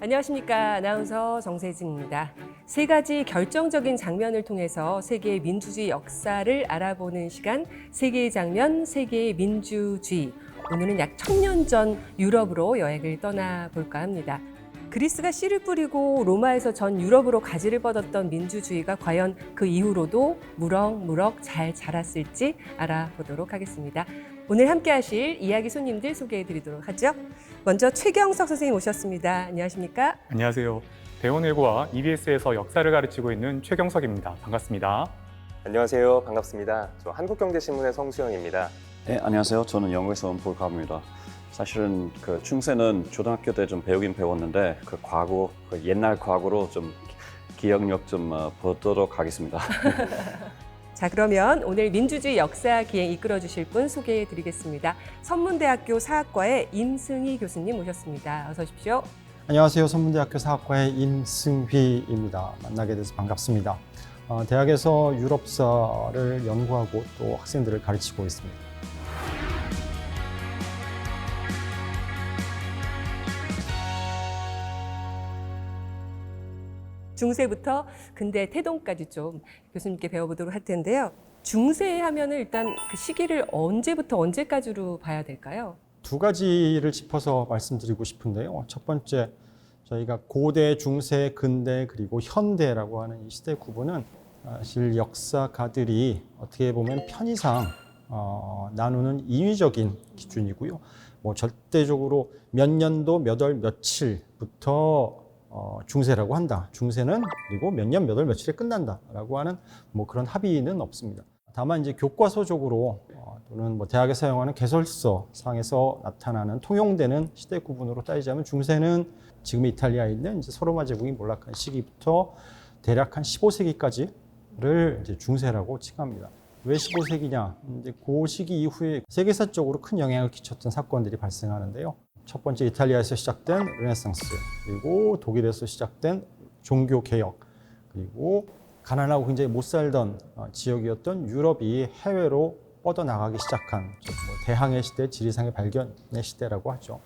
안녕하십니까. 아나운서 정세진입니다. 세 가지 결정적인 장면을 통해서 세계의 민주주의 역사를 알아보는 시간, 세계의 장면, 세계의 민주주의. 오늘은 약 1000년 전 유럽으로 여행을 떠나볼까 합니다. 그리스가 씨를 뿌리고 로마에서 전 유럽으로 가지를 뻗었던 민주주의가 과연 그 이후로도 무럭무럭 잘 자랐을지 알아보도록 하겠습니다. 오늘 함께 하실 이야기 손님들 소개해 드리도록 하죠. 먼저 최경석 선생님 오셨습니다. 안녕하십니까? 안녕하세요. 대원외고와 EBS에서 역사를 가르치고 있는 최경석입니다. 반갑습니다. 안녕하세요. 반갑습니다. 저 한국경제신문의 성수영입니다. 네, 안녕하세요. 저는 영국에서 온 볼카입니다. 사실은 그 중세는 초등학교 때 좀 배우긴 배웠는데 그 과거, 그 옛날 과거로 좀 기억력 좀 보도록 하겠습니다. 자, 그러면 오늘 민주주의 역사 기행 이끌어 주실 분 소개해 드리겠습니다. 선문대학교 사학과의 임승희 교수님 모셨습니다. 어서 오십시오. 안녕하세요. 선문대학교 사학과의 임승휘입니다. 만나게 돼서 반갑습니다. 대학에서 유럽사를 연구하고 또 학생들을 가르치고 있습니다. 중세부터 근대 태동까지 좀 교수님께 배워보도록 할 텐데요. 중세 하면은 일단 그 시기를 언제부터 언제까지로 봐야 될까요? 두 가지를 짚어서 말씀드리고 싶은데요. 첫 번째, 저희가 고대, 중세, 근대 그리고 현대라고 하는 이 시대 구분은 사실 역사가들이 어떻게 보면 편의상 나누는 인위적인 기준이고요. 뭐 절대적으로 몇 년도 몇 월 며칠부터 중세라고 한다. 중세는 그리고 몇 년 몇 월 며칠에 끝난다라고 하는 뭐 그런 합의는 없습니다. 다만 이제 교과서적으로 또는 뭐 대학에 사용하는 개설서 상에서 나타나는 통용되는 시대 구분으로 따지자면 중세는 지금 이탈리아에 있는 이제 서로마 제국이 몰락한 시기부터 대략 한 15세기까지를 이제 중세라고 칭합니다. 왜 15세기냐? 이제 그 시기 이후에 세계사적으로 큰 영향을 끼쳤던 사건들이 발생하는데요. 첫 번째 이탈리아에서 시작된 르네상스, 그리고 독일에서 시작된 종교개혁, 그리고 가난하고 굉장히 못 살던 지역이었던 유럽이 해외로 뻗어나가기 시작한 뭐 대항해 시대, 지리상의 발견의 시대라고 하죠.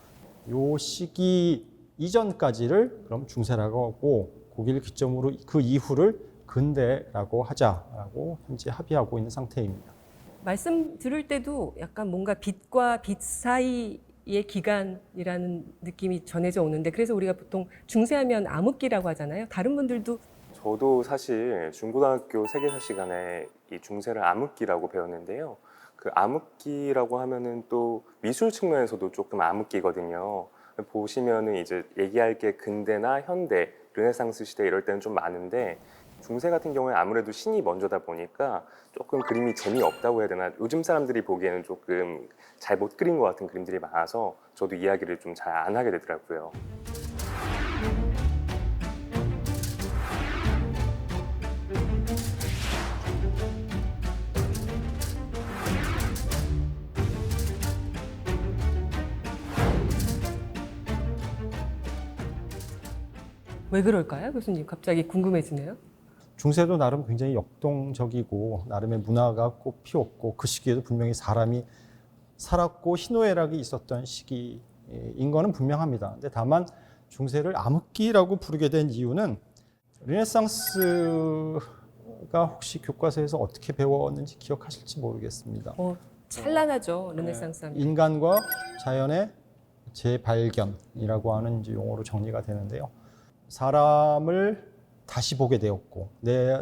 이 시기 이전까지를 그럼 중세라고 하고 거기를 기점으로 그 이후를 근대라고 하자라고 현재 합의하고 있는 상태입니다. 말씀 들을 때도 약간 뭔가 빛과 빛 사이의 기간이라는 느낌이 전해져 오는데 그래서 우리가 보통 중세하면 암흑기라고 하잖아요. 다른 분들도 저도 사실 중고등학교 세계사 시간에 이 중세를 암흑기라고 배웠는데요. 그 암흑기라고 하면은 또 미술 측면에서도 조금 암흑기거든요. 보시면은 이제 얘기할 게 근대나 현대, 르네상스 시대 이럴 때는 좀 많은데 중세 같은 경우에 아무래도 신이 먼저다 보니까 조금 그림이 재미없다고 해야 되나, 요즘 사람들이 보기에는 조금 잘 못 그린 것 같은 그림들이 많아서 저도 이야기를 좀 잘 안 하게 되더라고요. 왜 그럴까요? 교수님 갑자기 궁금해지네요. 중세도 나름 굉장히 역동적이고 나름의 문화가 꽃 피웠고 그 시기에도 분명히 사람이 살았고 희노애락이 있었던 시기인 거는 분명합니다. 근데 다만 중세를 암흑기라고 부르게 된 이유는 르네상스가 혹시 교과서에서 어떻게 배웠는지 기억하실지 모르겠습니다. 찬란하죠. 르네상스 하면. 인간과 자연의 재발견이라고 하는 이제 용어로 정리가 되는데요. 사람을 다시 보게 되었고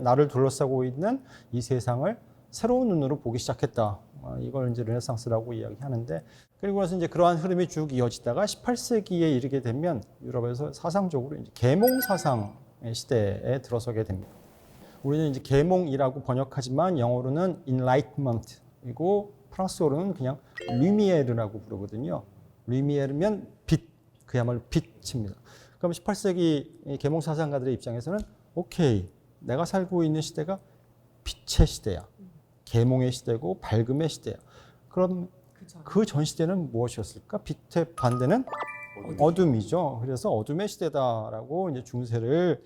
나를 둘러싸고 있는 이 세상을 새로운 눈으로 보기 시작했다. 이걸 이제 르네상스라고 이야기하는데, 그리고 나서 이제 그러한 흐름이 쭉 이어지다가 18세기에 이르게 되면 유럽에서 사상적으로 이제 계몽 사상의 시대에 들어서게 됩니다. 우리는 이제 계몽이라고 번역하지만 영어로는 enlightenment이고 프랑스어로는 그냥 루미에르라고 부르거든요. 루미에르면 빛, 그야말로 빛입니다. 그럼 18세기 계몽 사상가들의 입장에서는 오케이, 내가 살고 있는 시대가 빛의 시대야. 계몽의 시대고 밝음의 시대야. 그럼 그 전 시대는 무엇이었을까? 빛의 반대는 어둠이죠. 그래서 어둠의 시대다라고 이제 중세를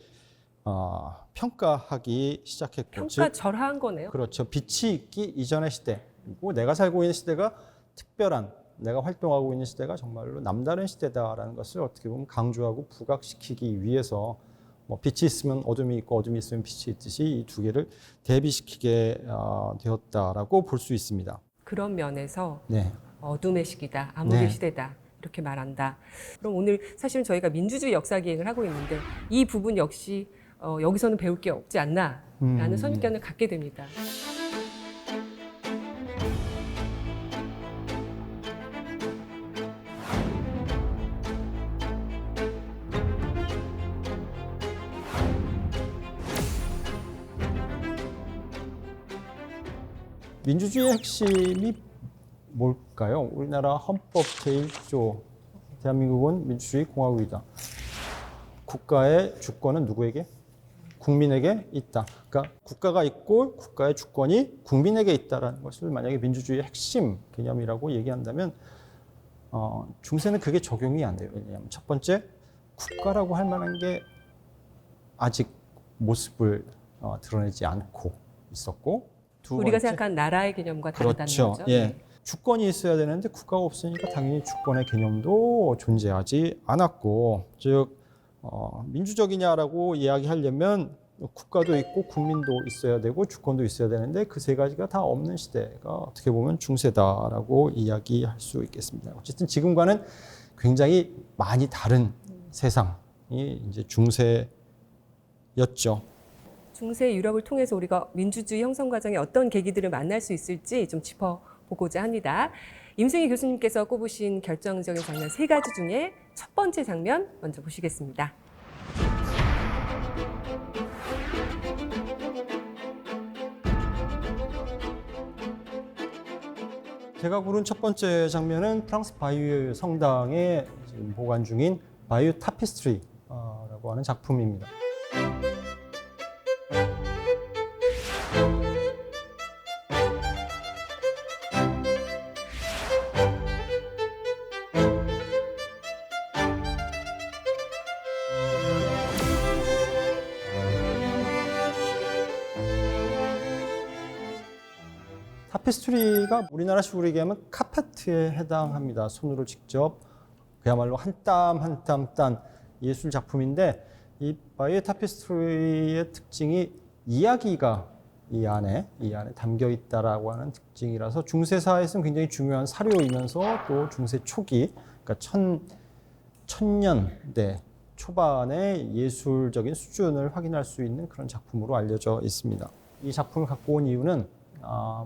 평가하기 시작했고, 평가절하한 거네요. 그렇죠. 빛이 있기 이전의 시대, 그리고 내가 살고 있는 시대가 특별한 내가 활동하고 있는 시대가 정말로 남다른 시대다라는 것을 어떻게 보면 강조하고 부각시키기 위해서 뭐 빛이 있으면 어둠이 있고 어둠이 있으면 빛이 있듯이 이 두 개를 대비시키게 되었다라고 볼 수 있습니다. 그런 면에서 네. 어둠의 시기다, 암흑의 네. 시대다 이렇게 말한다. 그럼 오늘 사실은 저희가 민주주의 역사 기행을 하고 있는데 이 부분 역시 여기서는 배울 게 없지 않나라는 선입견을 갖게 됩니다. 민주주의의 핵심이 뭘까요? 우리나라 헌법 제1조 대한민국은 민주주의 공화국이다. 국가의 주권은 누구에게? 국민에게 있다. 그러니까 국가가 있고 국가의 주권이 국민에게 있다라는 것을 만약에 민주주의의 핵심 개념이라고 얘기한다면 중세는 그게 적용이 안 돼요. 왜냐하면 첫 번째, 국가라고 할 만한 게 아직 모습을 드러내지 않고 있었고, 두 우리가 번째, 생각하는 나라의 개념과 다르다는 그렇죠. 거죠. 예. 주권이 있어야 되는데 국가가 없으니까 당연히 주권의 개념도 존재하지 않았고, 즉 민주적이냐라고 이야기하려면 국가도 있고 국민도 있어야 되고 주권도 있어야 되는데 그 세 가지가 다 없는 시대가 어떻게 보면 중세다라고 이야기할 수 있겠습니다. 어쨌든 지금과는 굉장히 많이 다른 세상이 이제 중세였죠. 중세 유럽을 통해서 우리가 민주주의 형성 과정에 어떤 계기들을 만날 수 있을지 좀 짚어보고자 합니다. 임승희 교수님께서 꼽으신 결정적인 장면 3가지 중에 첫 번째 장면 먼저 보시겠습니다. 제가 고른 첫 번째 장면은 프랑스 바이유 성당에 지금 보관 중인 바이유 타피스트리라고 하는 작품입니다. 타피스트리가 우리나라식으로 얘기하면 카페트에 해당합니다. 손으로 직접 그야말로 한 땀 한 땀 딴 예술 작품인데 이 바이에 타피스트리의 특징이 이야기가 이 안에 담겨 있다라고 하는 특징이라서 중세 사회에서는 굉장히 중요한 사료이면서 또 중세 초기, 그러니까 천년대 초반의 예술적인 수준을 확인할 수 있는 그런 작품으로 알려져 있습니다. 이 작품을 갖고 온 이유는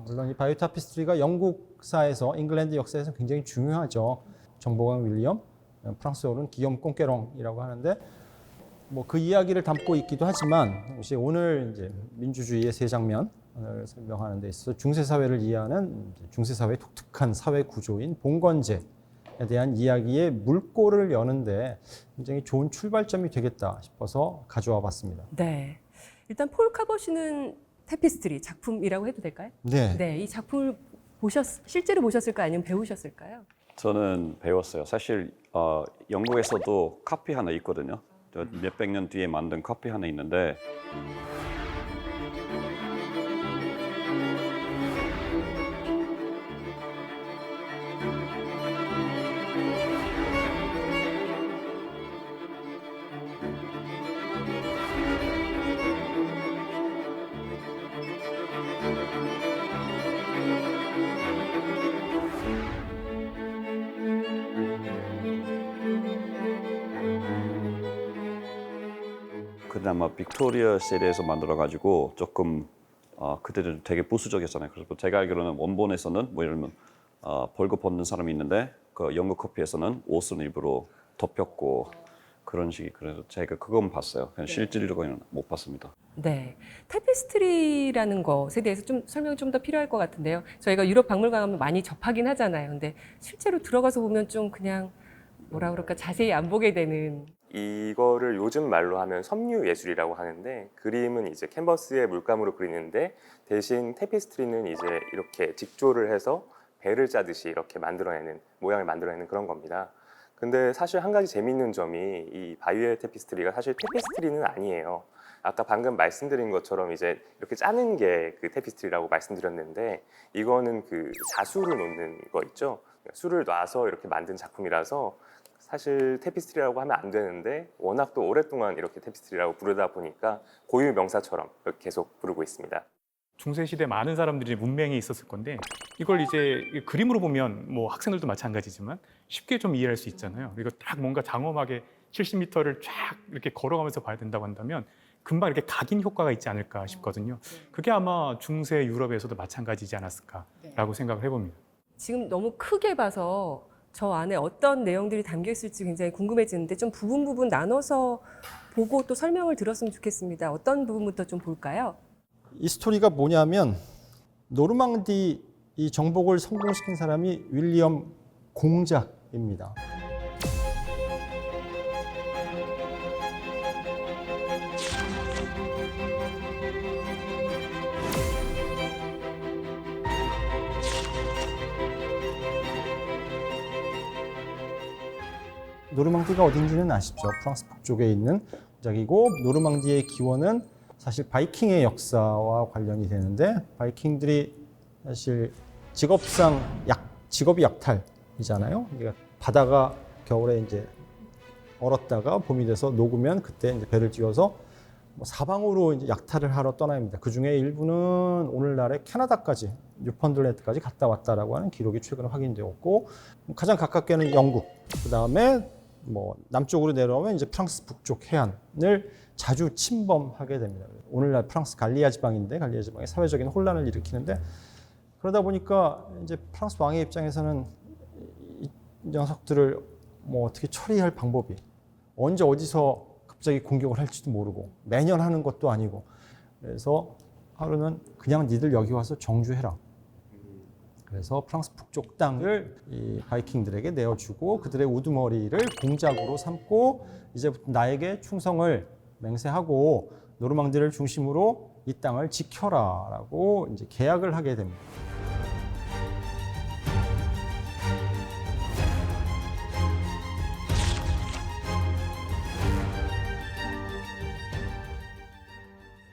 물론 이 바이오 타피스트리가 영국사에서 잉글랜드 역사에서 굉장히 중요하죠. 정보강 윌리엄, 프랑스어로는 기욤 꽁케롱이라고 하는데 뭐 그 이야기를 담고 있기도 하지만 혹시 오늘 이제 민주주의의 세 장면을 설명하는 데 있어서 중세 사회를 이해하는 중세 사회의 독특한 사회 구조인 봉건제에 대한 이야기의 물꼬를 여는데 굉장히 좋은 출발점이 되겠다 싶어서 가져와 봤습니다. 네, 일단 폴 카버시는 타피스트리 작품이라고 해도 될까요? 네. 네, 이 작품을 실제로 보셨을까요? 아니면 배우셨을까요? 저는 배웠어요. 사실 영국에서도 카피 하나 있거든요. 몇백 년 뒤에 만든 카피 하나 있는데 그나마 빅토리아 시대에서 만들어가지고 조금 그때도 되게 보수적이었잖아요. 그래서 제가 알기로는 원본에서는 뭐 예를 들면 벌거 벗는 사람이 있는데 그 영국 커피에서는 옷은 일부러 덮였고 그런 식이 그래서 제가 그건 봤어요. 그냥 실질적으로는 못 봤습니다. 네, 타피스트리라는 것에 대해서 좀 설명이 좀 더 필요할 것 같은데요. 저희가 유럽 박물관 가면 많이 접하긴 하잖아요. 근데 실제로 들어가서 보면 좀 그냥 뭐라 그럴까 자세히 안 보게 되는. 이거를 요즘 말로 하면 섬유 예술이라고 하는데 그림은 이제 캔버스에 물감으로 그리는데 대신 테피스트리는 이제 이렇게 직조를 해서 배를 짜듯이 이렇게 만들어내는 모양을 만들어내는 그런 겁니다. 근데 사실 한 가지 재미있는 점이 이 바이에 테피스트리가 사실 테피스트리는 아니에요. 아까 방금 말씀드린 것처럼 이제 이렇게 짜는 게 그 테피스트리라고 말씀드렸는데 이거는 그 자수로 놓는 거 있죠. 술을 놔서 이렇게 만든 작품이라서 사실 테피스트리라고 하면 안 되는데 워낙 또 오랫동안 이렇게 테피스트리라고 부르다 보니까 고유 명사처럼 이렇게 계속 부르고 있습니다. 중세 시대 많은 사람들이 문맹이 있었을 건데 이걸 이제 그림으로 보면 뭐 학생들도 마찬가지지만 쉽게 좀 이해할 수 있잖아요. 그리고 딱 뭔가 장엄하게 70m를 쫙 이렇게 걸어가면서 봐야 된다고 한다면 금방 이렇게 각인 효과가 있지 않을까 싶거든요. 그게 아마 중세 유럽에서도 마찬가지지 않았을까라고 생각을 해봅니다. 지금 너무 크게 봐서 저 안에 어떤 내용들이 담겨 있을지 굉장히 궁금해지는데 좀 부분 나눠서 보고 또 설명을 들었으면 좋겠습니다. 어떤 부분부터 좀 볼까요? 이 스토리가 뭐냐면 노르망디 이 정복을 성공시킨 사람이 윌리엄 공작입니다. 노르망디가 어딘지는 아시죠? 프랑스 북쪽에 있는 공작이고 노르망디의 기원은 사실 바이킹의 역사와 관련이 되는데 바이킹들이 사실 직업이 약탈이잖아요. 그러니까 바다가 겨울에 이제 얼었다가 봄이 돼서 녹으면 그때 이제 배를 띄워서 사방으로 이제 약탈을 하러 떠납니다. 그 중에 일부는 오늘날의 캐나다까지 뉴펀들랜드까지 갔다 왔다라고 하는 기록이 최근에 확인되었고 가장 가깝게는 영국, 그 다음에 남쪽으로 내려오면 이제 프랑스 북쪽 해안을 자주 침범하게 됩니다. 오늘날 프랑스 갈리아 지방인데 갈리아 지방이 사회적인 혼란을 일으키는데 그러다 보니까 이제 프랑스 왕의 입장에서는 이 녀석들을 어떻게 처리할 방법이 언제 어디서 갑자기 공격을 할지도 모르고 매년 하는 것도 아니고 그래서 하루는 그냥 니들 여기 와서 정주해라. 그래서 프랑스 북쪽 땅을 이 바이킹들에게 내어주고 그들의 우두머리를 공작으로 삼고 이제부터 나에게 충성을 맹세하고 노르망디를 중심으로 이 땅을 지켜라라고 이제 계약을 하게 됩니다.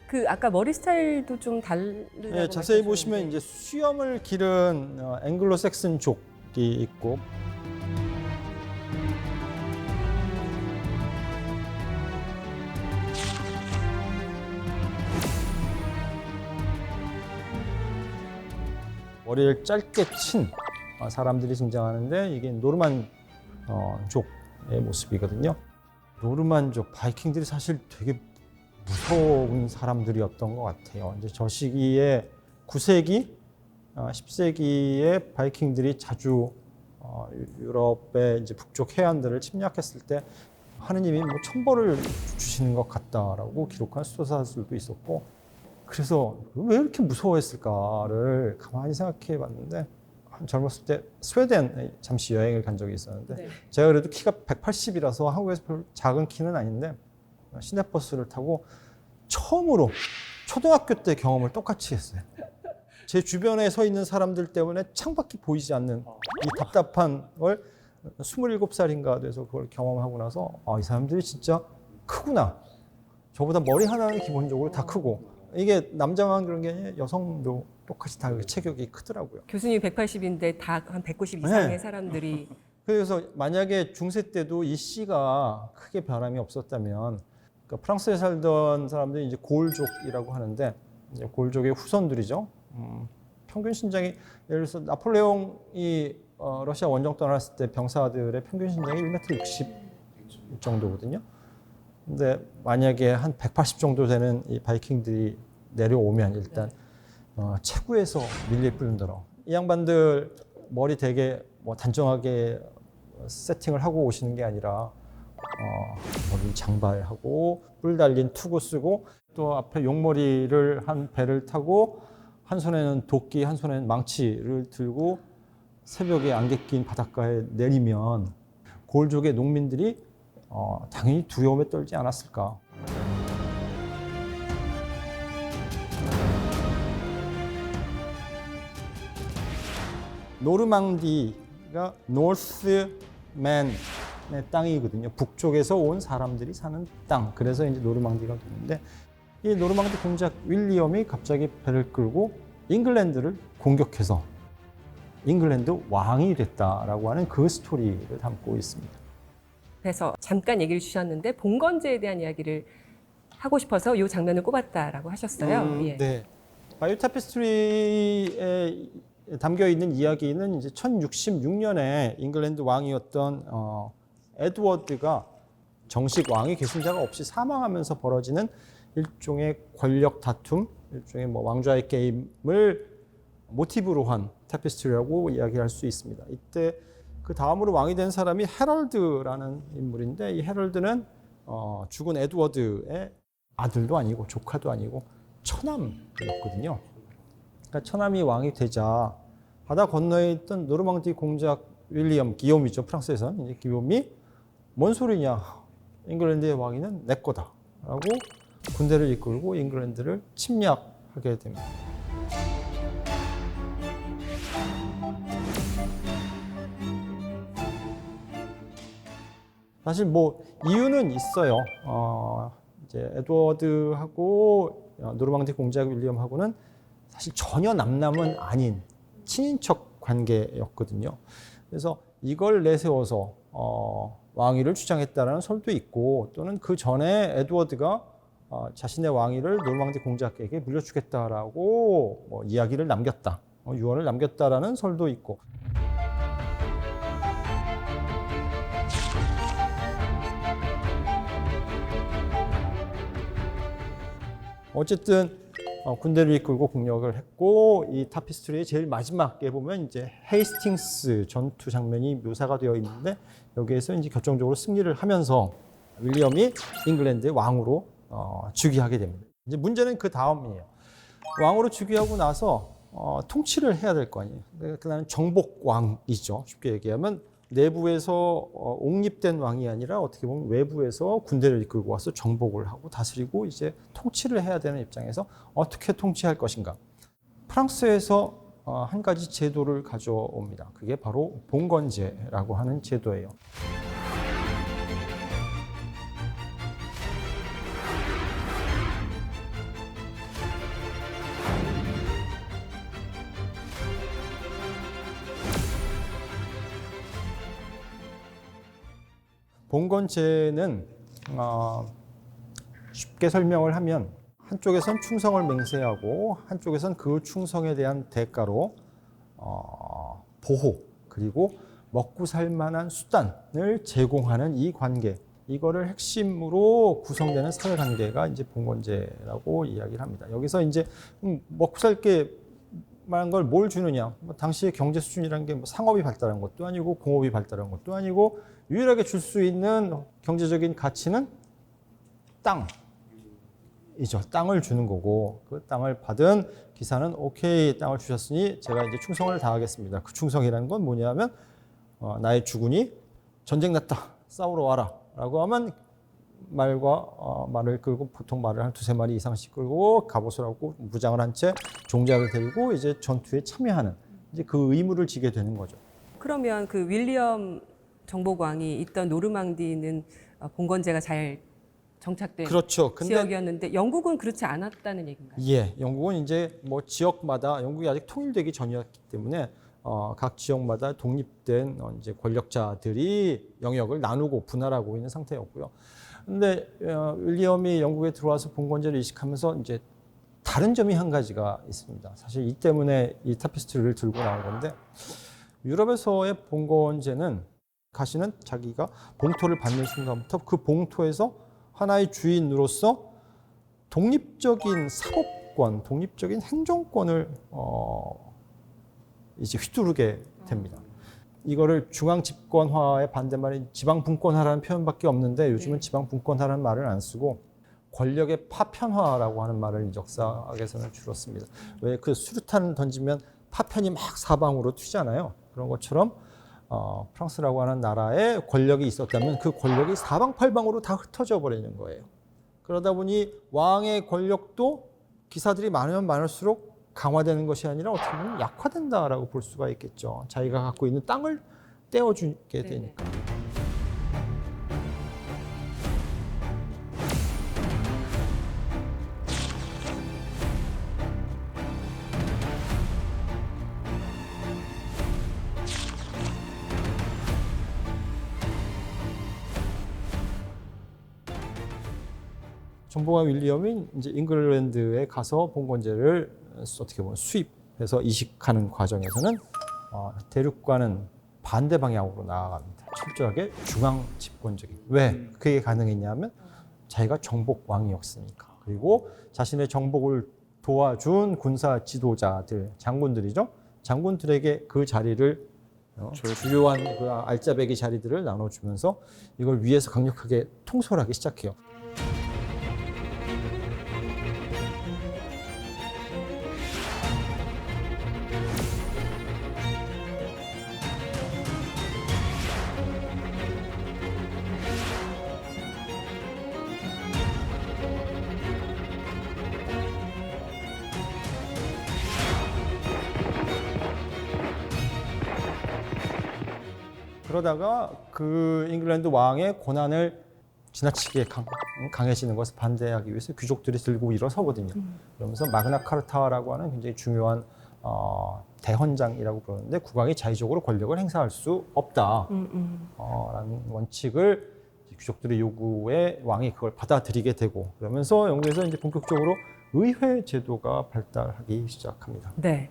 그 아까 머리 스타일도 좀 다르다고 네, 자세히 말씀하셨는데. 보시면 이제 수염을 기른 앵글로색슨족이 있고 머리를 짧게 친 사람들이 등장하는데 이게 노르만족의 모습이거든요. 노르만족 바이킹들이 사실 되게 무서운 사람들이었던 것 같아요. 이제 저 시기에 9세기, 10세기에 바이킹들이 자주 유럽의 이제 북쪽 해안들을 침략했을 때 하느님이 천벌을 주시는 것 같다라고 기록한 수도사들도 있었고, 그래서 왜 이렇게 무서워했을까를 가만히 생각해 봤는데, 젊었을 때 스웨덴에 잠시 여행을 간 적이 있었는데, 네. 제가 그래도 키가 180이라서 한국에서 별 작은 키는 아닌데, 시내버스를 타고 처음으로 초등학교 때 경험을 똑같이 했어요. 제 주변에 서 있는 사람들 때문에 창밖이 보이지 않는 이 답답한 걸 27살인가 돼서 그걸 경험하고 나서 이 사람들이 진짜 크구나. 저보다 머리 하나는 기본적으로 다 크고, 이게 남자만 그런 게 아니라 여성도 똑같이 다 체격이 크더라고요. 교수님 180인데 다 한 190 이상의 네. 사람들이 그래서 만약에 중세 때도 이 씨가 크게 변함이 없었다면, 그러니까 프랑스에 살던 사람들이 이제 고울족이라고 하는데, 이제 고울족의 후손들이죠. 평균 신장이, 예를 들어서 나폴레옹이 러시아 원정 떠났을 때 병사들의 평균 신장이 1m 60 정도거든요. 근데 만약에 한 180 정도 되는 이 바이킹들이 내려오면 일단 체구에서 밀릴 뿐더러 이 양반들 머리 되게 단정하게 세팅을 하고 오시는 게 아니라 머리 장발하고 뿔 달린 투구 쓰고 또 앞에 용머리를 한 배를 타고 한 손에는 도끼 한 손에는 망치를 들고 새벽에 안개 낀 바닷가에 내리면 고울족의 농민들이 당연히 두려움에 떨지 않았을까. 노르망디가 노스맨의 땅이거든요. 북쪽에서 온 사람들이 사는 땅. 그래서 이제 노르망디가 됐는데, 이 노르망디 공작 윌리엄이 갑자기 배를 끌고 잉글랜드를 공격해서 잉글랜드 왕이 됐다라고 하는 그 스토리를 담고 있습니다. 그래서 잠깐 얘기를 주셨는데 봉건제에 대한 이야기를 하고 싶어서 이 장면을 꼽았다라고 하셨어요. 예. 네. 바이오 타페스트리에 담겨 있는 이야기는 이제 1066년에 잉글랜드 왕이었던 에드워드가 정식 왕위 계승자가 없이 사망하면서 벌어지는 일종의 권력 다툼, 일종의 뭐 왕좌의 게임을 모티브로 한 타페스트리라고 이야기할 수 있습니다. 이때 그 다음으로 왕이 된 사람이 헤럴드라는 인물인데 이 헤럴드는 죽은 에드워드의 아들도 아니고 조카도 아니고 처남이었거든요. 그러니까 처남이 왕이 되자 바다 건너에 있던 노르망디 공작 윌리엄 기욤이죠. 프랑스에서는 이제 기욤이 뭔 소리냐? 잉글랜드의 왕위는 내 거다라고 군대를 이끌고 잉글랜드를 침략하게 됩니다. 사실 뭐 이유는 있어요. 이제 에드워드하고 노르망디 공작 윌리엄하고는 사실 전혀 남남은 아닌 친인척 관계였거든요. 그래서 이걸 내세워서 왕위를 주장했다라는 설도 있고 또는 그 전에 에드워드가 자신의 왕위를 노르망디 공작에게 물려주겠다라고 뭐 이야기를 남겼다, 유언을 남겼다라는 설도 있고. 어쨌든 군대를 이끌고 공격을 했고 이 타피스트리의 제일 마지막에 보면 이제 헤이스팅스 전투 장면이 묘사가 되어 있는데 여기에서 이제 결정적으로 승리를 하면서 윌리엄이 잉글랜드의 왕으로 즉위하게 됩니다. 이제 문제는 그 다음이에요. 왕으로 즉위하고 나서 통치를 해야 될 거 아니에요. 그다음에 정복왕이죠. 쉽게 얘기하면 내부에서 옹립된 왕이 아니라 어떻게 보면 외부에서 군대를 이끌고 와서 정복을 하고 다스리고 이제 통치를 해야 되는 입장에서 어떻게 통치할 것인가. 프랑스에서 한 가지 제도를 가져옵니다. 그게 바로 봉건제라고 하는 제도예요. 봉건제는 쉽게 설명을 하면 한쪽에선 충성을 맹세하고 한쪽에선 그 충성에 대한 대가로 보호 그리고 먹고 살 만한 수단을 제공하는 이 관계, 이거를 핵심으로 구성되는 사회관계가 이제 봉건제라고 이야기를 합니다. 여기서 이제 먹고 살게 만한 걸 뭘 주느냐? 뭐 당시의 경제 수준이라는 게 뭐 상업이 발달한 것도 아니고 공업이 발달한 것도 아니고 유일하게 줄 수 있는 경제적인 가치는 땅이죠. 땅을 주는 거고 그 땅을 받은 기사는 오케이 땅을 주셨으니 제가 이제 충성을 다하겠습니다. 그 충성이라는 건 뭐냐면 나의 주군이 전쟁 났다 싸우러 와라라고 하면 말을 끌고 보통 말을 한 두세 마리 이상씩 끌고 갑옷을 하고 무장을 한 채 종작을 들고 이제 전투에 참여하는 이제 그 의무를 지게 되는 거죠. 그러면 그 윌리엄 정복왕이 있던 노르망디는 봉건제가 잘 정착된 그렇죠. 근데 지역이었는데 영국은 그렇지 않았다는 얘기인가요? 예, 영국은 이제 뭐 지역마다 영국이 아직 통일되기 전이었기 때문에 각 지역마다 독립된 이제 권력자들이 영역을 나누고 분할하고 있는 상태였고요. 근데 윌리엄이 영국에 들어와서 봉건제를 이식하면서 이제 다른 점이 한 가지가 있습니다. 사실 이 때문에 이 타피스트리를 들고 나온 건데 유럽에서의 봉건제는 가시는 자기가 봉토를 받는 순간부터 그 봉토에서 하나의 주인으로서 독립적인 사법권, 독립적인 행정권을 이제 휘두르게 됩니다. 이거를 중앙 집권화의 반대말인 지방 분권화라는 표현밖에 없는데 요즘은 지방 분권화라는 말을 안 쓰고 권력의 파편화라고 하는 말을 역사학에서는 주로 씁니다. 왜 그 수류탄을 던지면 파편이 막 사방으로 튀잖아요. 그런 것처럼 프랑스라고 하는 나라에 권력이 있었다면 그 권력이 사방팔방으로 다 흩어져 버리는 거예요. 그러다 보니 왕의 권력도 기사들이 많으면 많을수록 강화되는 것이 아니라 어떻게 보면 약화된다라고 볼 수가 있겠죠. 자기가 갖고 있는 땅을 떼어주게 되니까. 정보관 윌리엄이 이제 잉글랜드에 가서 봉건제를 어떻게 보면 수입해서 이식하는 과정에서는 대륙과는 반대 방향으로 나아갑니다. 철저하게 중앙 집권적인. 왜 그게 가능했냐면 자기가 정복왕이었으니까. 그리고 자신의 정복을 도와준 군사 지도자들, 장군들이죠. 장군들에게 그 자리를 주요한 그 알짜배기 자리들을 나눠주면서 이걸 위에서 강력하게 통솔하기 시작해요. 그러다가 그 잉글랜드 왕의 권한을 지나치게 강해지는 것을 반대하기 위해서 귀족들이 들고 일어서거든요. 그러면서 마그나 카르타라고 하는 굉장히 중요한 대헌장이라고 부르는데 국왕이 자의적으로 권력을 행사할 수 없다 라는 원칙을 귀족들의 요구에 왕이 그걸 받아들이게 되고 그러면서 영국에서 이제 본격적으로 의회 제도가 발달하기 시작합니다. 네.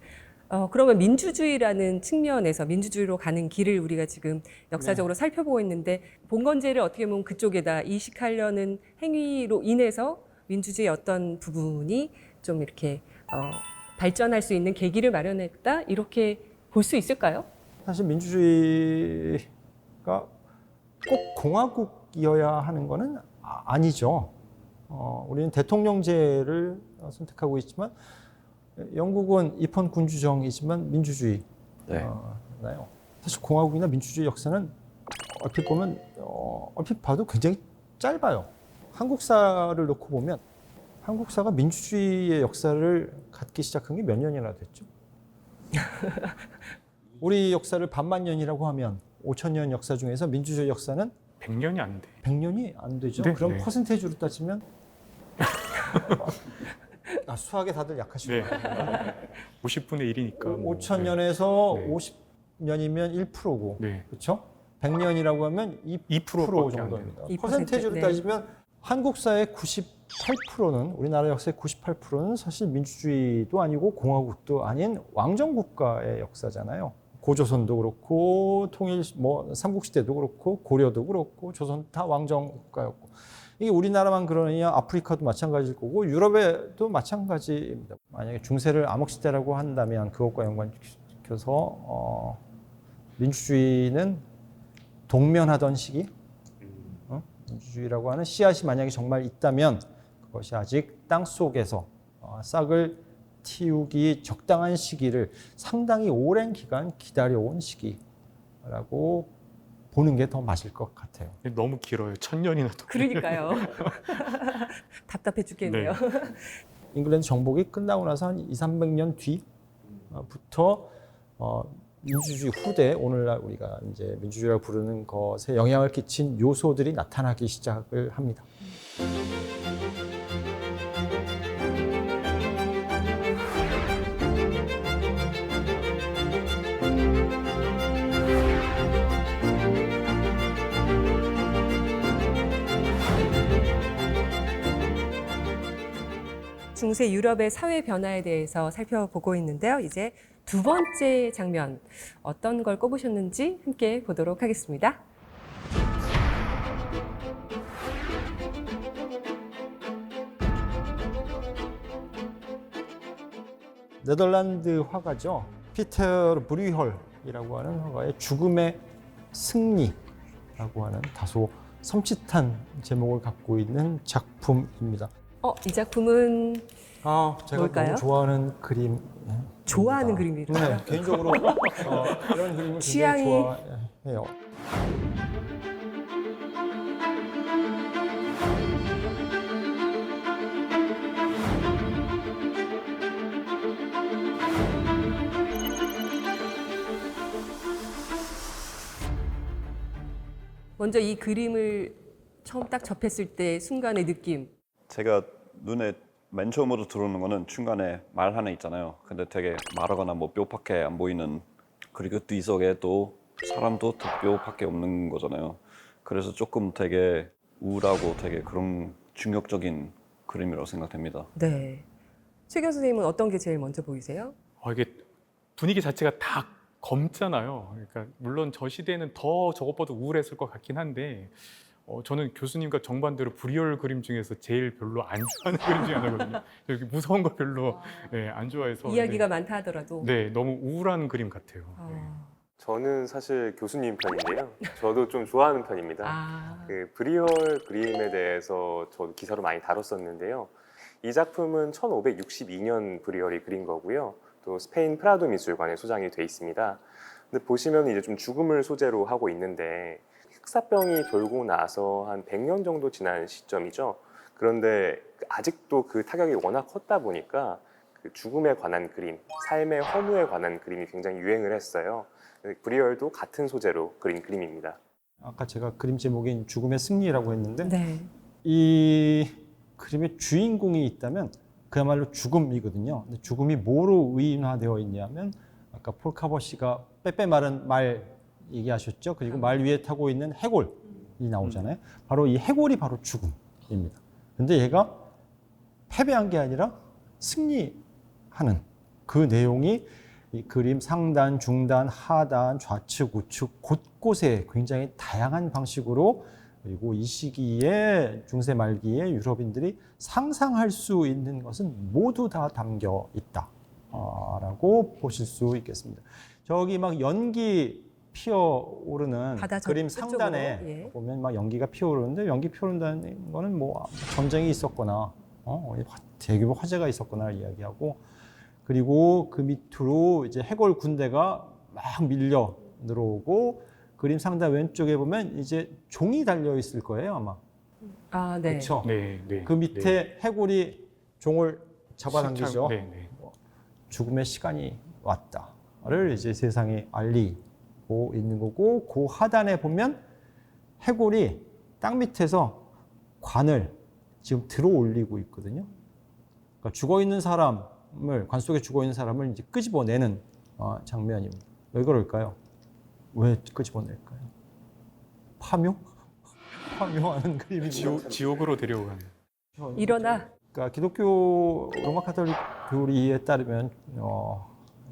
그러면 민주주의라는 측면에서 민주주의로 가는 길을 우리가 지금 역사적으로 살펴보고 있는데 봉건제를 어떻게 보면 그쪽에다 이식하려는 행위로 인해서 민주주의의 어떤 부분이 좀 이렇게 발전할 수 있는 계기를 마련했다 이렇게 볼 수 있을까요? 사실 민주주의가 꼭 공화국이어야 하는 것은 아니죠. 우리는 대통령제를 선택하고 있지만 영국은 입헌 군주정이지만 민주주의. 네. 나요. 사실 공화국이나 민주주의 역사는 얼핏 보면 얼핏 봐도 굉장히 짧아요. 한국사를 놓고 보면 한국사가 민주주의의 역사를 갖기 시작한 게 몇 년이나 됐죠? 우리 역사를 반만 년이라고 하면 5,000년 역사 중에서 민주주의 역사는 100년이 안 돼. 100년이 안 되죠. 네, 그럼 네. 퍼센테이지로 따지면 수학에 다들 약하시고 네. 50분의 1이니까. 5,000년에서 네. 50년이면 1%고 네. 그렇죠? 100년이라고 하면 2% 2%밖에 안 정도입니다. 2%, 퍼센테이지로 네. 따지면 한국사의 98%는 우리나라 역사의 98%는 사실 민주주의도 아니고 공화국도 아닌 왕정국가의 역사잖아요. 고조선도 그렇고 통일 삼국시대도 그렇고 고려도 그렇고 조선 다 왕정국가였고 이게 우리나라만 그러느냐 아프리카도 마찬가지일 거고 유럽에도 마찬가지입니다. 만약에 중세를 암흑시대라고 한다면 그것과 연관시켜서 민주주의는 동면하던 시기 민주주의라고 하는 씨앗이 만약에 정말 있다면 그것이 아직 땅속에서 싹을 틔우기 적당한 시기를 상당히 오랜 기간 기다려온 시기라고 보는 게 더 맞을 것 같아요. 너무 길어요. 1000년이나 더. 그러니까요. 답답해 죽겠네요. 네. 잉글랜드 정복이 끝나고 나서 한 200~300년 뒤부터 민주주의 후대 오늘날 우리가 이제 민주주의라고 부르는 것에 영향을 끼친 요소들이 나타나기 시작을 합니다. 중세 유럽의 사회 변화에 대해서 살펴보고 있는데요. 이제 두 번째 장면 어떤 걸 꼽으셨는지 함께 보도록 하겠습니다. 네덜란드 화가죠. 피터 브리헐이라고 하는 화가의 죽음의 승리라고 하는 다소 섬찟한 제목을 갖고 있는 작품입니다. 이 작품은 제가 뭘까요? 너무 좋아하는 그림. 좋아하는 그림이라고요? 네, 개인적으로 이런 그림을 취향이- 굉장히 좋아해요. 먼저 이 그림을 처음 딱 접했을 때 순간의 느낌. 제가 눈에 맨 처음으로 들어오는 거는 중간에 말 하나 있잖아요. 근데 되게 말하거나 뭐 뼈밖에 안 보이는 그리고 뒤속에 또 사람도 또 뼈밖에 없는 거잖아요. 그래서 조금 되게 우울하고 되게 그런 충격적인 그림이라고 생각됩니다. 네. 최경 선생님은 어떤 게 제일 먼저 보이세요? 이게 분위기 자체가 다 검잖아요. 그러니까 물론 저 시대에는 더 저것보다 우울했을 것 같긴 한데 저는 교수님과 정반대로 브리얼 그림 중에서 제일 별로 안 좋아하는 그림 중에 하나거든요. 여기 무서운 거 별로 안 좋아해서 이야기가 많다 하더라도. 네, 너무 우울한 그림 같아요. 저는 사실 교수님 편인데요. 저도 좀 좋아하는 편입니다. 그 브리얼 그림에 대해서 저도 기사로 많이 다뤘었는데요. 이 작품은 1562년 브리얼이 그린 거고요. 또 스페인 프라도 미술관에 소장이 돼 있습니다. 근데 보시면 이제 좀 죽음을 소재로 하고 있는데 흑사병이 돌고 나서 한 100년 정도 지난 시점이죠. 그런데 아직도 그 타격이 워낙 컸다 보니까 그 죽음에 관한 그림, 삶의 허무에 관한 그림이 굉장히 유행을 했어요. 브리얼도 같은 소재로 그린 그림입니다. 아까 제가 그림 제목인 죽음의 승리라고 했는데 네. 이 그림의 주인공이 있다면 그야말로 죽음이거든요. 근데 죽음이 뭐로 의인화되어 있냐면 아까 폴 카버시가 빼빼 마른 말 얘기하셨죠. 그리고 말 위에 타고 있는 해골이 나오잖아요. 바로 이 해골이 바로 죽음입니다. 근데 얘가 패배한 게 아니라 승리하는 그 내용이 이 그림 상단, 중단, 하단, 좌측, 우측 곳곳에 굉장히 다양한 방식으로 그리고 이 시기에 중세 말기에 유럽인들이 상상할 수 있는 것은 모두 다 담겨 있다라고 보실 수 있겠습니다. 저기 막 연기 피어오르는 바다 그림 저쪽으로, 상단에 예. 보면 막 연기가 피어오르는데 연기 피어오른다는 거는 뭐 전쟁이 있었거나 대규모 화재가 있었거나 이야기하고 그리고 그 밑으로 이제 해골 군대가 막 밀려 들어오고 그림 상단 왼쪽에 보면 이제 종이 달려 있을 거예요 아마. 네. 그렇죠. 네, 네. 그 밑에 해골이 종을 잡아당기죠. 네, 네. 죽음의 시간이 왔다를 이제 세상에 알리고 있는 거고 그 하단에 보면 해골이 땅 밑에서 관을 지금 들어 올리고 있거든요. 그러니까 죽어 있는 사람을 관 속에 죽어 있는 사람을 이제 끄집어내는 장면입니다. 왜 그럴까요? 왜 끄집어낼까요? 파묘? 파묘하는 그림이죠. 지옥으로 데려가는. 일어나. 그러니까 기독교 로마 카톨릭 교리에 따르면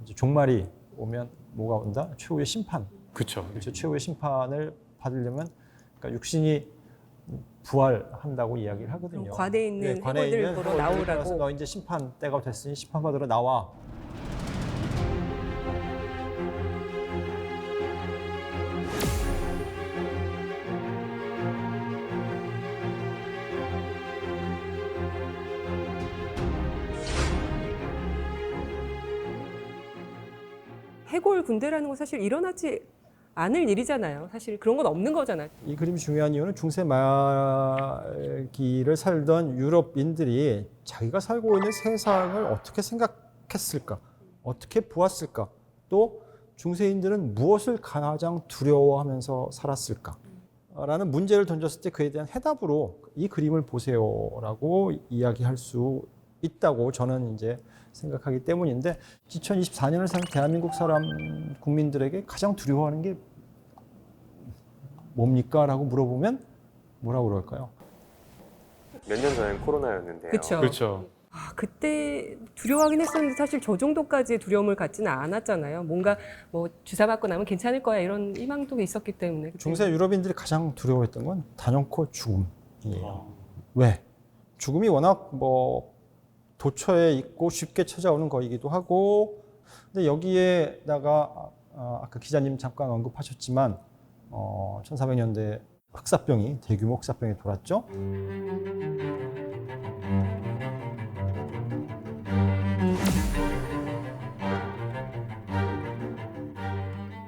이제 종말이 오면 뭐가 온다? 최후의 심판. 그렇죠. 그렇죠. 최후의 심판을 받으려면 그러니까 육신이 부활한다고 이야기를 하거든요. 그럼 관에 있는 관에 있는 해골들 보러 해골들을 따라서 나오라고. 너 이제 심판 때가 됐으니 심판 받으러 나와. 해골 군대라는 건 사실 일어나지 않을 일이잖아요. 사실 그런 건 없는 거잖아요. 이 그림이 중요한 이유는 중세 말기를 살던 유럽인들이 자기가 살고 있는 세상을 어떻게 생각했을까, 어떻게 보았을까, 또 중세인들은 무엇을 가장 두려워하면서 살았을까 라는 문제를 던졌을 때 그에 대한 해답으로 이 그림을 보세요라고 이야기할 수 있다고 저는 이제 생각하기 때문인데 2024년을 사는 대한민국 국민들에게 가장 두려워하는 게 뭡니까? 라고 물어보면 뭐라고 그럴까요? 몇 년 전엔 코로나였는데요. 그쵸. 그렇죠. 그때 두려워하긴 했었는데 사실 저 정도까지의 두려움을 갖지는 않았잖아요. 뭔가 뭐 주사 맞고 나면 괜찮을 거야 이런 희망도 있었기 때문에. 그때. 중세 유럽인들이 가장 두려워했던 건 단연코 죽음이에요. 왜? 죽음이 워낙 뭐 도처에 있고 쉽게 찾아오는 거이기도 하고, 근데 여기에다가 아까 기자님 잠깐 언급하셨지만 1400년대 대규모 흑사병이 돌았죠.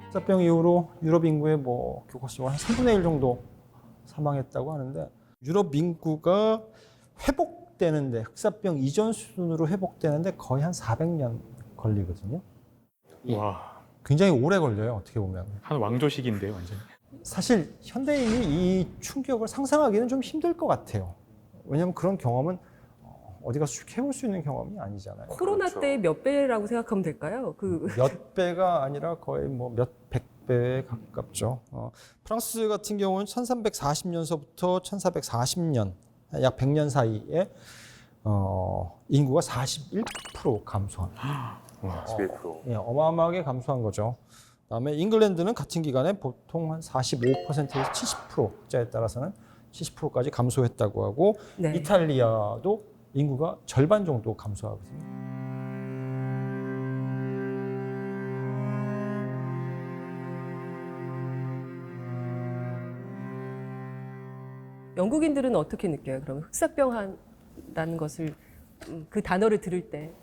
흑사병 이후로 유럽 인구의 뭐 교과서적으로 한 3분의 1 정도 사망했다고 하는데 유럽 인구가 회복되는데 흑사병 이전 수준으로 회복되는데 거의 한 400년 걸리거든요. 와, 굉장히 오래 걸려요. 어떻게 보면. 한 왕조식인데요, 완전. 사실 현대인이 이 충격을 상상하기는 좀 힘들 것 같아요. 왜냐하면 그런 경험은 어디 가서 쭉 해볼 수 있는 경험이 아니잖아요. 코로나 그렇죠. 때 몇 배라고 생각하면 될까요? 몇 배가 아니라 거의 뭐 몇백 배에 가깝죠. 프랑스 같은 경우는 1340년서부터 1440년 약 100년 사이에 인구가 41% 감소합니다. 11%. 예, 어마어마하게 감소한 거죠. 그다음에 잉글랜드는 같은 기간에 보통 한 45%에서 70%자에 따라서는 70%까지 감소했다고 하고 네. 이탈리아도 인구가 절반 정도 감소하거든요. 영국인들은 어떻게 느껴요? 그러면 흑사병이라는 것을 그 단어를 들을 때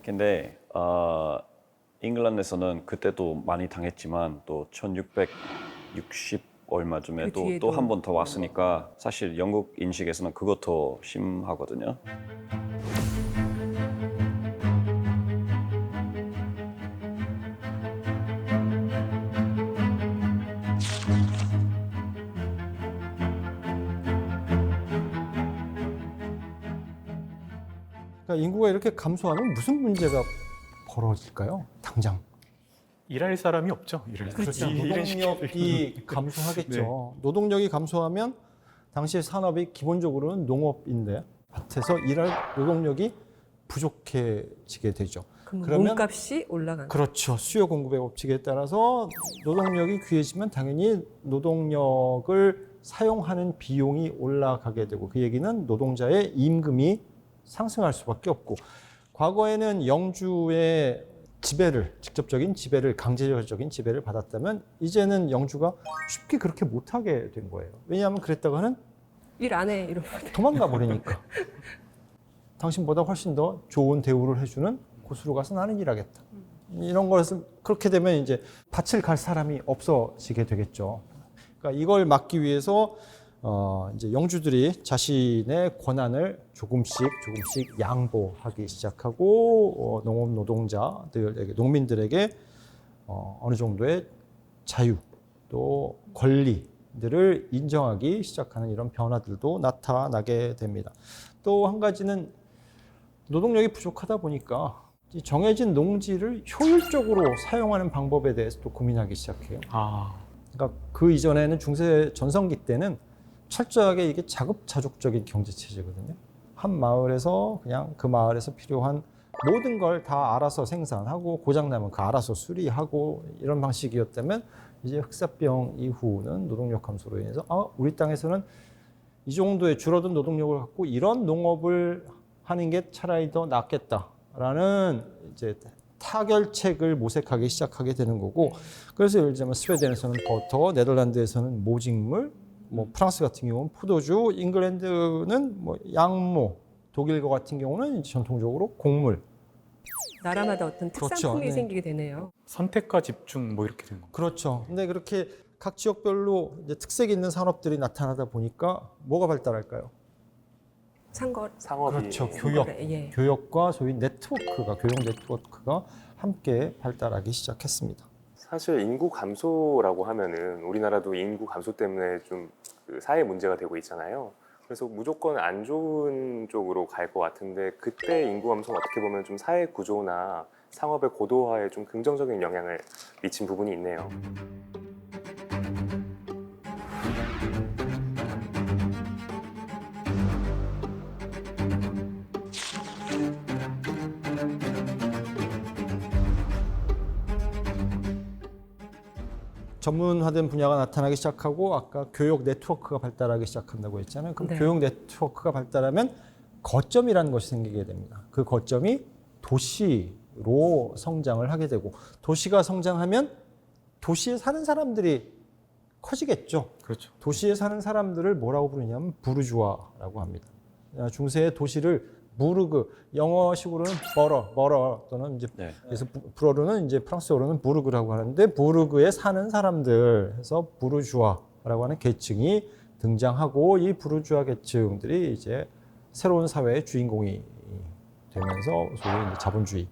근데 잉글랜드에서는 그때도 많이 당했지만 또 1660 얼마쯤에 그 뒤에도. 또 한 번 더 왔으니까 사실 영국 인식에서는 그것 더 심하거든요. 그러니까 인구가 이렇게 감소하면 무슨 문제가 벌어질까요? 당장. 일할 사람이 없죠. 그렇죠. 일은 노동력이 감소하겠죠. 노동력이 감소하면 당시 산업이 기본적으로는 농업인데 밭에서 일할 노동력이 부족해지게 되죠. 그러면 몸값이 올라가는 그렇죠. 수요 공급의 법칙에 따라서 노동력이 귀해지면 당연히 노동력을 사용하는 비용이 올라가게 되고 그 얘기는 노동자의 임금이 상승할 수밖에 없고 과거에는 영주의 지배를 직접적인 지배를 강제적인 지배를 받았다면 이제는 영주가 쉽게 그렇게 못하게 된 거예요. 왜냐하면 그랬다가는 일 안 해 이러면 도망가 버리니까 당신보다 훨씬 더 좋은 대우를 해주는 곳으로 가서 나는 일하겠다. 이런 것을 그렇게 되면 이제 밭을 갈 사람이 없어지게 되겠죠. 그러니까 이걸 막기 위해서 이제 영주들이 자신의 권한을 조금씩 양보하기 시작하고 농업 노동자들에게 농민들에게 어느 정도의 자유 또 권리들을 인정하기 시작하는 이런 변화들도 나타나게 됩니다. 또 한 가지는 노동력이 부족하다 보니까 이 정해진 농지를 효율적으로 사용하는 방법에 대해서 또 고민하기 시작해요. 그러니까 그 이전에는 중세 전성기 때는 철저하게 이게 자급자족적인 경제 체제거든요. 한 마을에서 그냥 그 마을에서 필요한 모든 걸 다 알아서 생산하고 고장나면 그 알아서 수리하고 이런 방식이었다면 이제 흑사병 이후는 노동력 감소로 인해서 우리 땅에서는 이 정도의 줄어든 노동력을 갖고 이런 농업을 하는 게 차라리 더 낫겠다라는 이제 타결책을 모색하기 시작하게 되는 거고 그래서 예를 들자면 스웨덴에서는 버터, 네덜란드에서는 모직물, 뭐 프랑스 같은 경우는 포도주, 잉글랜드는 뭐 양모, 독일과 같은 경우는 전통적으로 곡물. 나라마다 어떤 특산품이 그렇죠. 네. 생기게 되네요. 선택과 집중 뭐 이렇게 된 건가요? 그렇죠. 근데 그렇게 각 지역별로 이제 특색 있는 산업들이 나타나다 보니까 뭐가 발달할까요? 상거 상업이 그렇죠. 교역. 예. 교역과 소위 네트워크가 교역 네트워크가 함께 발달하기 시작했습니다. 사실 인구 감소라고 하면은 우리나라도 인구 감소 때문에 좀 그 사회 문제가 되고 있잖아요. 그래서 무조건 안 좋은 쪽으로 갈 것 같은데 그때 인구 감소는 어떻게 보면 좀 사회 구조나 상업의 고도화에 좀 긍정적인 영향을 미친 부분이 있네요. 전문화된 분야가 나타나기 시작하고 아까 교역 네트워크가 발달하기 시작한다고 했잖아요. 그럼 네. 교역 네트워크가 발달하면 거점이라는 것이 생기게 됩니다. 그 거점이 도시로 성장을 하게 되고 도시가 성장하면 도시에 사는 사람들이 커지겠죠. 그렇죠. 도시에 사는 사람들을 뭐라고 부르냐면 부르주아라고 합니다. 중세의 도시를 부르그, 영어식으로는 버러 또는 이제 네. 그래서 불어로는 이제 프랑스어로는 부르그라고 하는데 부르그에 사는 사람들 해서 부르주아라고 하는 계층이 등장하고 이 부르주아 계층들이 이제 새로운 사회의 주인공이 되면서 소위 이제 자본주의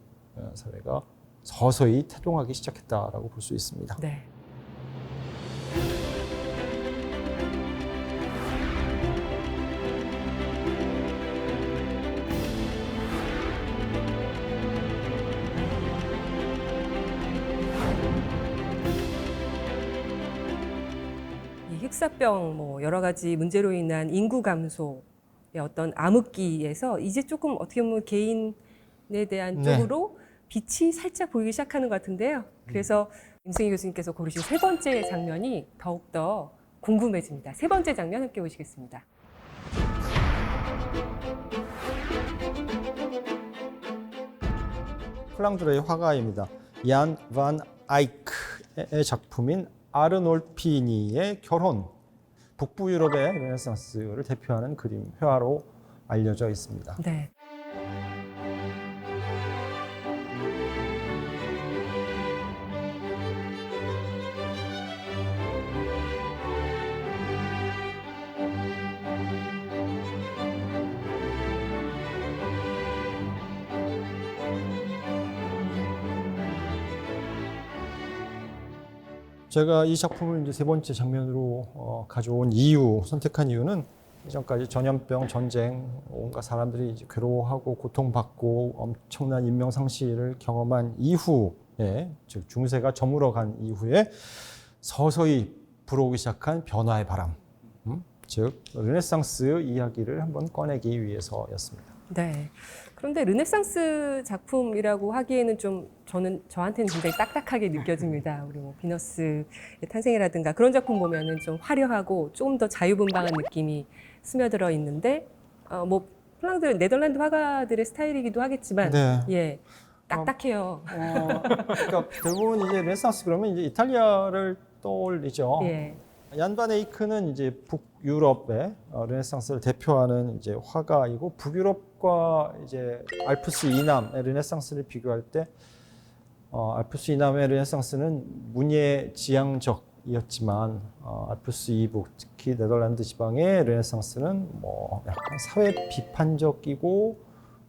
사회가 서서히 태동하기 시작했다라고 볼 수 있습니다. 네. 이 흑사병 뭐 여러 가지 문제로 인한 인구 감소 어떤 암흑기에서 이제 조금 어떻게 보면 개인에 대한 네. 쪽으로 빛이 살짝 보이기 시작하는 것 같은데요. 그래서 임승희 교수님께서 고르신 세 번째 장면이 더욱더 궁금해집니다. 세 번째 장면 함께 보시겠습니다. 플랑드르의 화가입니다. 얀 반 아이크의 작품인 아르놀피니의 결혼. 북부 유럽의 르네상스를 대표하는 그림 회화로 알려져 있습니다. 네. 제가 이 작품을 이제 세 번째 장면으로 가져온 선택한 이유는 이전까지 전염병, 전쟁, 온갖 사람들이 이제 괴로워하고 고통받고 엄청난 인명 상실을 경험한 이후에, 즉 중세가 저물어간 이후에 서서히 불어오기 시작한 변화의 바람, 즉 르네상스 이야기를 한번 꺼내기 위해서였습니다. 네. 그런데 르네상스 작품이라고 하기에는 좀 저한테는 굉장히 딱딱하게 느껴집니다. 우리 뭐 비너스의 탄생이라든가 그런 작품 보면은 좀 화려하고 조금 더 자유분방한 느낌이 스며들어 있는데 뭐 네덜란드 화가들의 스타일이기도 하겠지만 네. 예. 딱딱해요. 그러니까 대부분 이제 르네상스 그러면 이제 이탈리아를 떠올리죠. 예. 얀 반 에이크는 이제 북유럽의 르네상스를 대표하는 이제 화가이고, 북유럽과 이제 알프스 이남의 르네상스를 비교할 때 알프스 이남의 르네상스는 문예 지향적이었지만 알프스 이북, 특히 네덜란드 지방의 르네상스는 뭐 약간 사회 비판적이고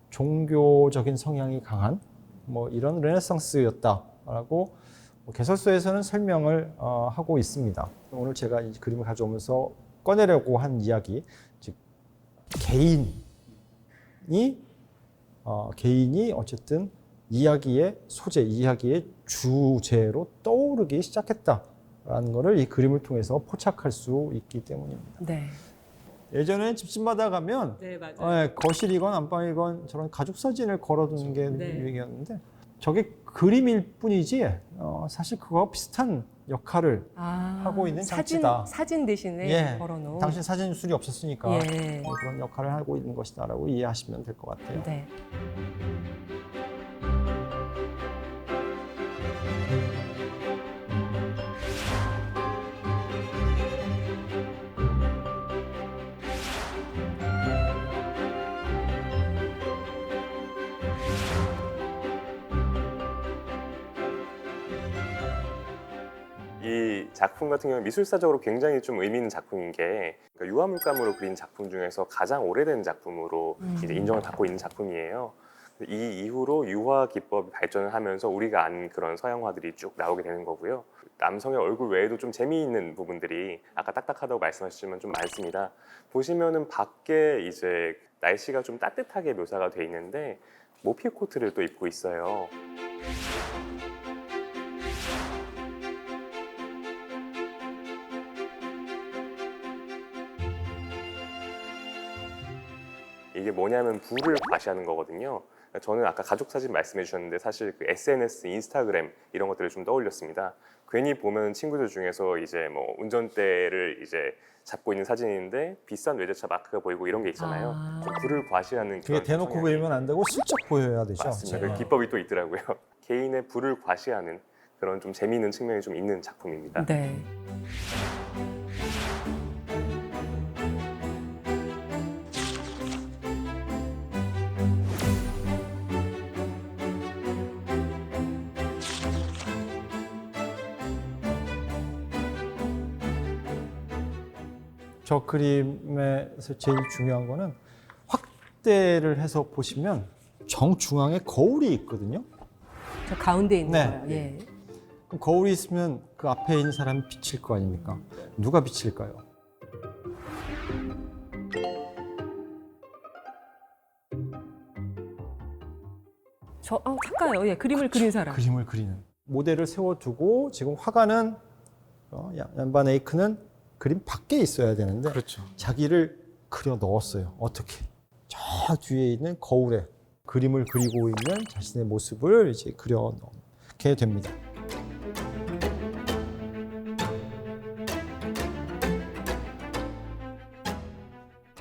종교적인 성향이 강한 뭐 이런 르네상스였다라고 개설서에서는 설명을 하고 있습니다. 오늘 제가 이 그림을 가져오면서 꺼내려고 한 이야기, 즉 개인이 어쨌든 이야기의 소재, 이야기의 주제로 떠오르기 시작했다라는 것을 이 그림을 통해서 포착할 수 있기 때문입니다. 네. 예전에 집집마다 가면 네, 맞아요. 거실이건 안방이건 저런 가족 사진을 걸어두는 게 네. 유행이었는데, 저게 그림일 뿐이지 사실 그거와 비슷한 역할을 하고 있는 장치다. 사진 대신에 걸어놓은. 당신 사진술이 없었으니까 예. 그런 역할을 하고 있는 것이다라고 이해하시면 될 것 같아요. 네. 이 작품 같은 경우는 미술사적으로 굉장히 좀 의미 있는 작품인 게, 그러니까 유화물감으로 그린 작품 중에서 가장 오래된 작품으로 이제 인정을 받고 있는 작품이에요. 이 이후로 유화 기법이 발전을 하면서 우리가 아는 그런 서양화들이 쭉 나오게 되는 거고요. 남성의 얼굴 외에도 좀 재미있는 부분들이 아까 딱딱하다고 말씀하셨지만 좀 많습니다. 보시면은 밖에 이제 날씨가 좀 따뜻하게 묘사가 돼 있는데 모피 코트를 또 입고 있어요. 이게 뭐냐면 불을 과시하는 거거든요. 저는 아까 가족 사진 말씀해 주셨는데 사실 그 SNS, 인스타그램 이런 것들을 좀 떠올렸습니다. 괜히 보면 친구들 중에서 이제 뭐 운전대를 이제 잡고 있는 사진인데 비싼 외제차 마크가 보이고 이런 게 있잖아요. 좀 불을 과시하는 그게 그런 대놓고 성향이 보이면 안 되고 슬쩍 보여야 되죠. 맞습니다. 네. 그 기법이 또 있더라고요. 개인의 불을 과시하는 그런 좀 재미있는 측면이 좀 있는 작품입니다. 네. 저 그림에서 제일 중요한 거는 확대를 해서 보시면 정중앙에 거울이 있거든요. 저 가운데 있는 네. 거예요. 예. 그럼 거울이 있으면 그 앞에 있는 사람이 비칠 거 아닙니까? 누가 비칠까요? 작가요. 예, 그림을 그린 사람. 그림을 그리는. 모델을 세워두고 지금 화가는 얀 반 에이크는 그림 밖에 있어야 되는데 그렇죠. 자기를 그려 넣었어요. 어떻게? 저 뒤에 있는 거울에 그림을 그리고 있는 자신의 모습을 이제 그려 넣게 됩니다.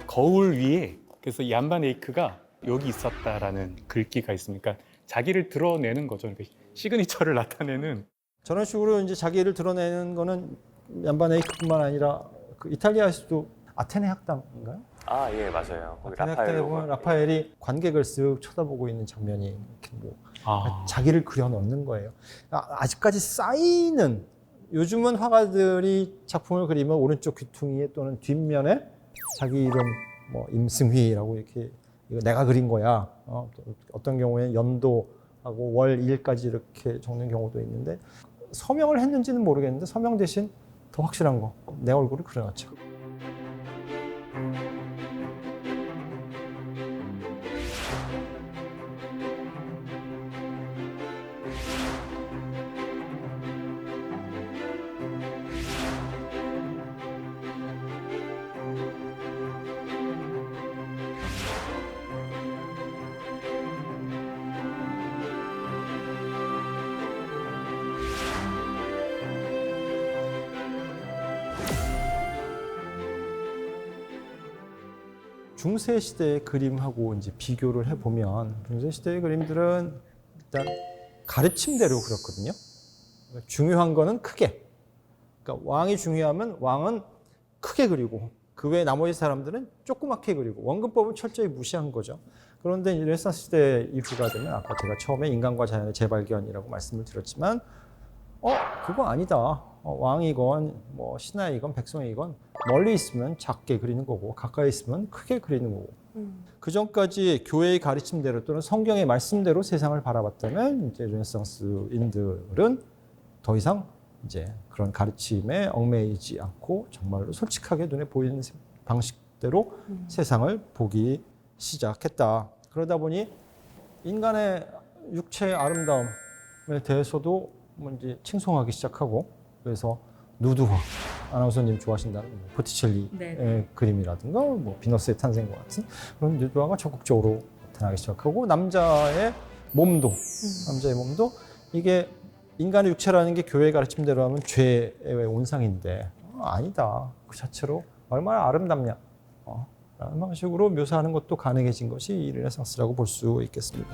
거울 위에 그래서 얀반 에이크가 여기 있었다라는 글귀가 있으니까 자기를 드러내는 거죠. 그러니까 시그니처를 나타내는. 저런 식으로 이제 자기를 드러내는 거는 얀반 에이크뿐만 아니라 그 이탈리아에서도 아테네 학당인가요? 아, 예, 맞아요. 거기 아테네 학당에 보면 라파엘로가. 라파엘이 관객을 쓱 쳐다보고 있는 장면이 이렇게 뭐 아. 자기를 그려 넣는 거예요. 아직까지 쌓이는 요즘은 화가들이 작품을 그리면 오른쪽 귀퉁이에 또는 뒷면에 자기 이름 뭐 임승휘라고 이렇게 이거 내가 그린 거야. 어떤 경우에 연도하고 월 일까지 이렇게 적는 경우도 있는데 서명을 했는지는 모르겠는데 서명 대신 더 확실한 거 내 얼굴을 그려놨죠. 중세 시대의 그림하고 이제 비교를 해보면 중세 시대의 그림들은 일단 가르침대로 그렸거든요. 중요한 거는 크게. 그러니까 왕이 중요하면 왕은 크게 그리고 그 외 나머지 사람들은 조그맣게 그리고 원근법을 철저히 무시한 거죠. 그런데 르네상스 시대 이후가 되면 아까 제가 처음에 인간과 자연의 재발견이라고 말씀을 드렸지만 그거 아니다. 왕이건 뭐 신하이건 백성이건 멀리 있으면 작게 그리는 거고 가까이 있으면 크게 그리는 거고 그 전까지 교회의 가르침대로 또는 성경의 말씀대로 세상을 바라봤다면 이제 르네상스인들은 더 이상 이제 그런 가르침에 얽매이지 않고 정말로 솔직하게 눈에 보이는 방식대로 세상을 보기 시작했다. 그러다 보니 인간의 육체의 아름다움에 대해서도 이제 칭송하기 시작하고 그래서 누드화 아나운서님 좋아하신다는 보티첼리의 네. 그림이라든가 뭐 비너스의 탄생과 같은 그런 누드화가 적극적으로 나타나기 시작하고 남자의 몸도 이게 인간의 육체라는 게 교회의 가르침대로 하면 죄의 온상인데 아니다. 그 자체로 얼마나 아름답냐 라는 방식으로 묘사하는 것도 가능해진 것이 이 르네상스라고 볼 수 있겠습니다.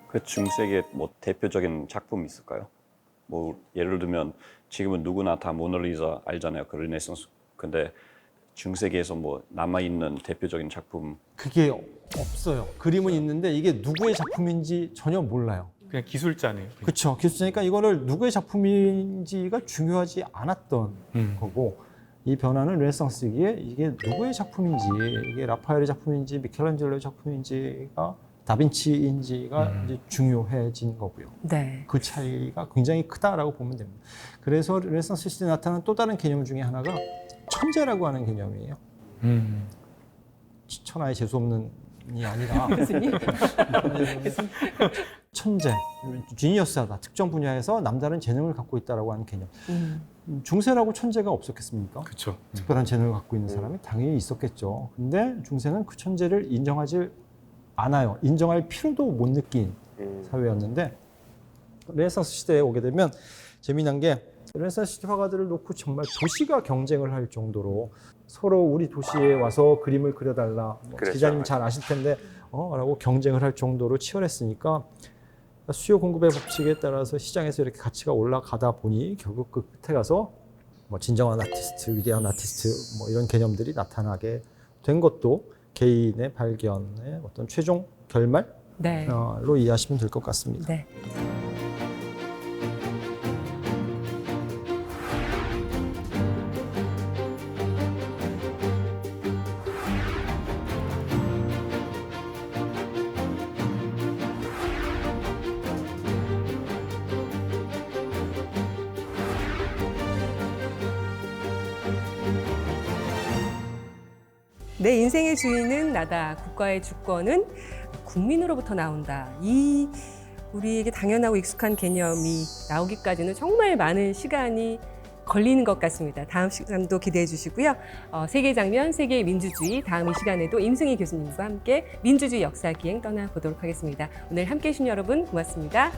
그 중세의 뭐 대표적인 작품이 있을까요? 뭐 예를 들면 지금은 누구나 다 모나리자 알잖아요. 그 르네상스. 근데 중세기에서 뭐 남아 있는 대표적인 작품. 그게 없어요. 그림은 있는데 이게 누구의 작품인지 전혀 몰라요. 그냥 기술자네요. 그렇죠. 기술자니까 이거를 누구의 작품인지가 중요하지 않았던 거고 이 변화는 르네상스기에 이게 누구의 작품인지 이게 라파엘의 작품인지 미켈란젤로의 작품인지가 다빈치인지가 이제 중요해진 거고요. 네. 그 차이가 굉장히 크다라고 보면 됩니다. 그래서 르네상스 시대에 나타나는 또 다른 개념 중에 하나가 천재라고 하는 개념이에요. 천하의 재수없는이 아니라 교수님. 천재, 지니어스하다. 특정 분야에서 남다른 재능을 갖고 있다라고 하는 개념. 중세라고 천재가 없었겠습니까? 그렇죠. 특별한 재능을 갖고 있는 사람이 당연히 있었겠죠. 근데 중세는 그 천재를 인정하지 않아요. 인정할 필요도 못 느낀 사회였는데 르네상스 시대에 오게 되면 재미난 게 르네상스 시대 화가들을 놓고 정말 도시가 경쟁을 할 정도로 서로 우리 도시에 와서 그림을 그려달라. 그랬죠. 기자님 잘 아실 텐데 라고 경쟁을 할 정도로 치열했으니까 수요 공급의 법칙에 따라서 시장에서 이렇게 가치가 올라가다 보니 결국 그 끝에 가서 뭐 진정한 아티스트, 위대한 아티스트 뭐 이런 개념들이 나타나게 된 것도 개인의 발견의 어떤 최종 결말로 네. 이해하시면 될 것 같습니다. 네. 내 인생의 주인은 나다. 국가의 주권은 국민으로부터 나온다. 이 우리에게 당연하고 익숙한 개념이 나오기까지는 정말 많은 시간이 걸리는 것 같습니다. 다음 시간도 기대해 주시고요. 세계의 장면, 세계의 민주주의 다음 이 시간에도 임승희 교수님과 함께 민주주의 역사 기행 떠나보도록 하겠습니다. 오늘 함께해 주신 여러분 고맙습니다.